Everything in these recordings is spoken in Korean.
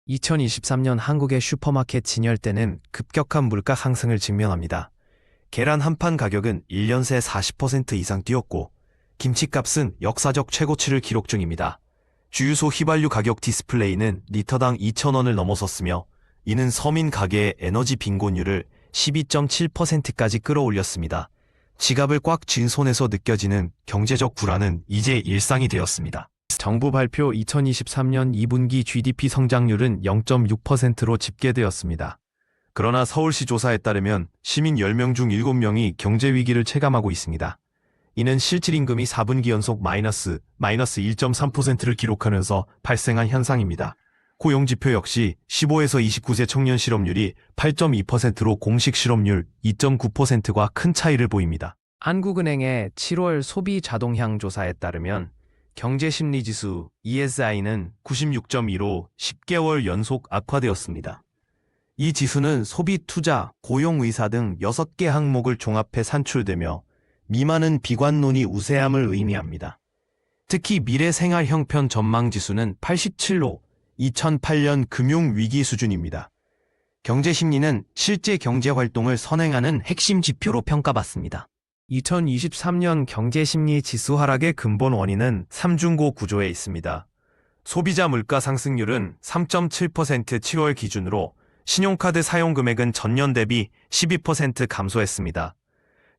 2023년 한국의 슈퍼마켓 진열대는 급격한 물가 상승을 직면합니다. 계란 한 판 가격은 1년 새 40% 이상 뛰었고 김치값은 역사적 최고치를 기록 중입니다. 주유소 휘발유 가격 디스플레이는 리터당 2,000원을 넘어섰으며 이는 서민 가계의 에너지 빈곤율을 12.7%까지 끌어올렸습니다. 지갑을 꽉 쥔 손에서 느껴지는 경제적 불안은 이제 일상이 되었습니다. 정부 발표 2023년 2분기 GDP 성장률은 0.6%로 집계되었습니다. 그러나 서울시 조사에 따르면 시민 10명 중 7명이 경제위기를 체감하고 있습니다. 이는 실질임금이 4분기 연속 마이너스 1.3%를 기록하면서 발생한 현상입니다. 고용지표 역시 15에서 29세 청년 실업률이 8.2%로 공식 실업률 2.9%과 큰 차이를 보입니다. 한국은행의 7월 소비 자동향 조사에 따르면 경제심리지수 ESI는 96.2로 10개월 연속 악화되었습니다. 이 지수는 소비, 투자, 고용 의사 등 6개 항목을 종합해 산출되며 미만은 비관론이 우세함을 의미합니다. 특히 미래 생활 형편 전망 지수는 87로 2008년 금융위기 수준입니다. 경제심리는 실제 경제활동을 선행하는 핵심 지표로 평가받습니다. 2023년 경제심리 지수 하락의 근본 원인은 삼중고 구조에 있습니다. 소비자 물가 상승률은 3.7% 7월 기준으로 신용카드 사용 금액은 전년 대비 12% 감소했습니다.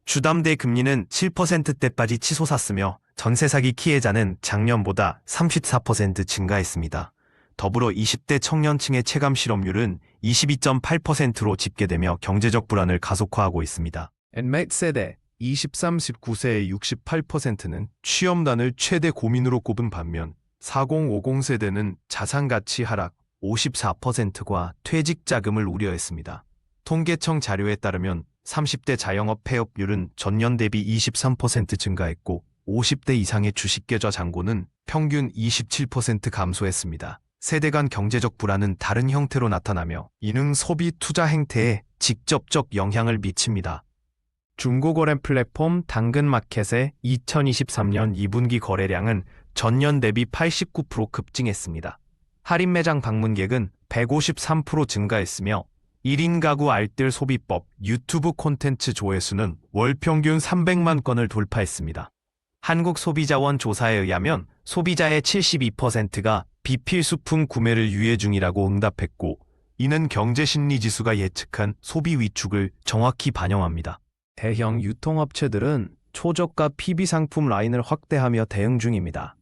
주담대 금리는 7%대까지 치솟았으며 전세 사기 피해자는 작년보다 34% 증가했습니다. 더불어 20대 청년층의 체감 실업률은 22.8%로 집계되며 경제적 불안을 가속화하고 있습니다. 엔맥 세대 20-39세의 68%는 취업난을 최대 고민으로 꼽은 반면 40-50 세대는 자산가치 하락 54%과 퇴직 자금을 우려했습니다. 통계청 자료에 따르면 30대 자영업 폐업률은 전년 대비 23% 증가했고 50대 이상의 주식계좌 잔고는 평균 27% 감소했습니다. 세대 간 경제적 불안은 다른 형태로 나타나며 이는 소비 투자 행태에 직접적 영향을 미칩니다. 중고거래 플랫폼 당근마켓의 2023년 2분기 거래량은 전년 대비 89% 급증했습니다. 할인 매장 방문객은 153% 증가했으며 1인 가구 알뜰 소비법 유튜브 콘텐츠 조회수는 월 평균 300만 건을 돌파했습니다. 한국소비자원 조사에 의하면 소비자의 72%가 비필수품 구매를 유예 중이라고 응답했고 이는 경제심리지수가 예측한 소비 위축을 정확히 반영합니다. 대형 유통업체들은 초저가 PB 상품 라인을 확대하며 대응 중입니다.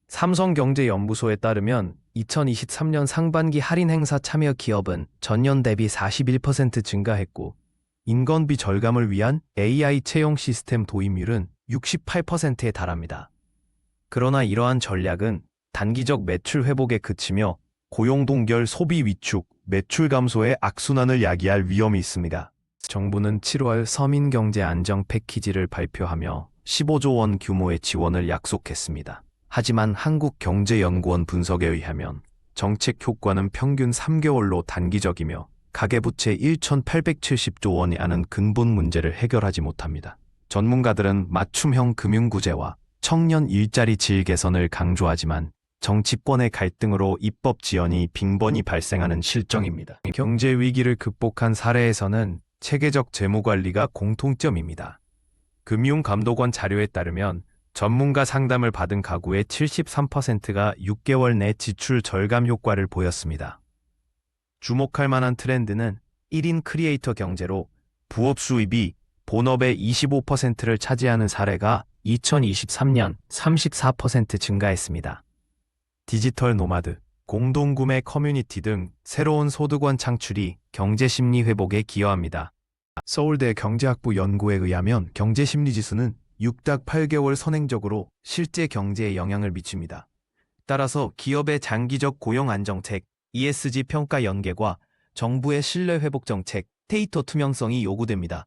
삼성경제연구소에 따르면 2023년 상반기 할인 행사 참여 기업은 전년 대비 41% 증가했고 인건비 절감을 위한 AI 채용 시스템 도입률은 68%에 달합니다. 그러나 이러한 전략은 단기적 매출 회복에 그치며 고용동결 소비 위축, 매출 감소의 악순환을 야기할 위험이 있습니다. 정부는 7월 서민경제 안정 패키지를 발표하며 15조 원 규모의 지원을 약속했습니다. 하지만 한국경제연구원 분석에 의하면 정책 효과는 평균 3개월로 단기적이며 가계부채 1,870조 원이 아는 근본 문제를 해결하지 못합니다. 전문가들은 맞춤형 금융구제와 청년 일자리 질 개선을 강조하지만 정치권의 갈등으로 입법 지연이 빈번히 발생하는 실정입니다. 경제 위기를 극복한 사례에서는 체계적 재무관리가 공통점입니다. 금융감독원 자료에 따르면 전문가 상담을 받은 가구의 73%가 6개월 내 지출 절감 효과를 보였습니다. 주목할 만한 트렌드는 1인 크리에이터 경제로 부업 수입이 본업의 25%를 차지하는 사례가 2023년 34% 증가했습니다. 디지털 노마드, 공동구매 커뮤니티 등 새로운 소득원 창출이 경제심리 회복에 기여합니다. 서울대 경제학부 연구에 의하면 경제심리지수는 6달 8개월 선행적으로 실제 경제에 영향을 미칩니다. 따라서 기업의 장기적 고용 안정책, ESG 평가 연계과 정부의 신뢰 회복 정책, 데이터 투명성이 요구됩니다.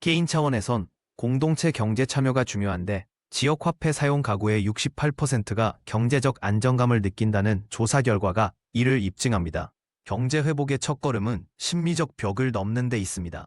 개인 차원에선 공동체 경제 참여가 중요한데 지역화폐 사용 가구의 68%가 경제적 안정감을 느낀다는 조사 결과가 이를 입증합니다. 경제 회복의 첫걸음은 심리적 벽을 넘는 데 있습니다.